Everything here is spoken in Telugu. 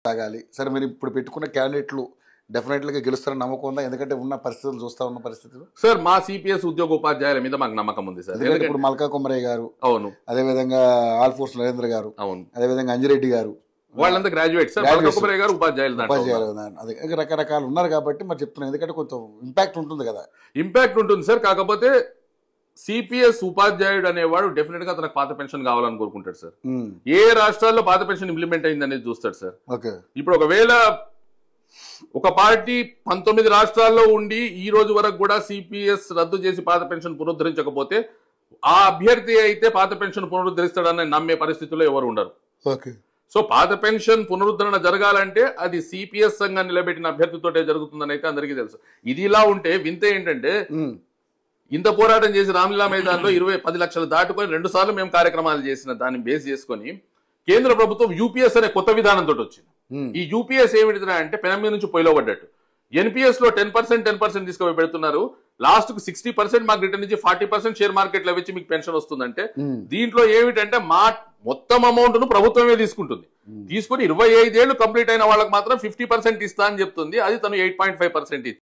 సాగాలి. సరే మీరు ఇప్పుడు పెట్టుకున్న క్యాండిడేట్లు డెఫినెట్‌గా గెలుస్తారని నమ్మకం ఉందా? ఎందుకంటే ఉన్న పరిస్థితులు ఉన్న పరిస్థితులు. సార్ మా సిపిఎస్ ఉద్యోగ ఉపాధ్యాయుల మీద మాకు నమ్మకం ఉంది సార్. ఎందుకంటే ఇప్పుడు మల్కా కుమరయ్య గారు, అవును, అదేవిధంగా ఆల్ఫోర్స్ నరేంద్ర గారు, అవును, అదేవిధంగా అంజిరెడ్డి గారు, వాళ్ళంతా గ్రాడ్యుయేట్ సార్. మల్కా కుమరయ్య గారు ఉపాధ్యాయులు, అదే రకరకాలు ఉన్నారు కాబట్టి మరి చెప్తున్నాను. ఎందుకంటే కొంచెం ఇంపాక్ట్ ఉంటుంది కదా. ఇంపాక్ట్ ఉంటుంది సార్. కాకపోతే సిపిఎస్ ఉపాధ్యాయుడు అనేవాడు డెఫినెట్ గా తనకు పాత పెన్షన్ కావాలని కోరుకుంటాడు సార్. ఏ రాష్ట్రాల్లో పాత పెన్షన్ ఇంప్లిమెంట్ అయింది అనేది చూస్తాడు సార్. ఇప్పుడు ఒకవేళ ఒక పార్టీ 19 రాష్ట్రాల్లో ఉండి ఈ రోజు వరకు కూడా సిపిఎస్ రద్దు చేసి పాత పెన్షన్ పునరుద్ధరించకపోతే ఆ అభ్యర్థి అయితే పాత పెన్షన్ పునరుద్ధరిస్తాడని నమ్మే పరిస్థితుల్లో ఎవరు ఉండరు. సో పాత పెన్షన్ పునరుద్ధరణ జరగాలంటే అది సిపిఎస్ సంఘం నిలబెట్టిన అభ్యర్థితోటే జరుగుతుందని అయితే అందరికీ తెలుసు. ఇది ఇలా ఉంటే వింత ఏంటంటే ఇంత పోరాటం చేసి రామ్లీలా మైదాన్లో 10 లక్షలు దాటుకొని 2 సార్లు మేము కార్యక్రమాలు చేసిన దాన్ని బేస్ చేసుకొని కేంద్ర ప్రభుత్వం యూపీఎస్ అనే కొత్త విధానంతో వచ్చింది. ఈ యూపీఎస్ ఏమిటిదా అంటే పెనం మీద నుంచి పొయ్యిలో పడ్డట్టు. ఎన్పిఎస్ లో 10% తీసుకుపోయి పెడుతున్నారు. లాస్ట్ కు 60% మాకు రిటర్న్ నుంచి 40% షేర్ మార్కెట్ లో వచ్చి మీకు పెన్షన్ వస్తుందంటే దీంట్లో ఏమిటంటే మా మొత్తం అమౌంట్ ను ప్రభుత్వమే తీసుకుంటుంది. తీసుకుని 25 ఏళ్లు కంప్లీట్ అయిన వాళ్ళకి మాత్రం 50% ఇస్తా అని చెప్తుంది. అది తను 8.5%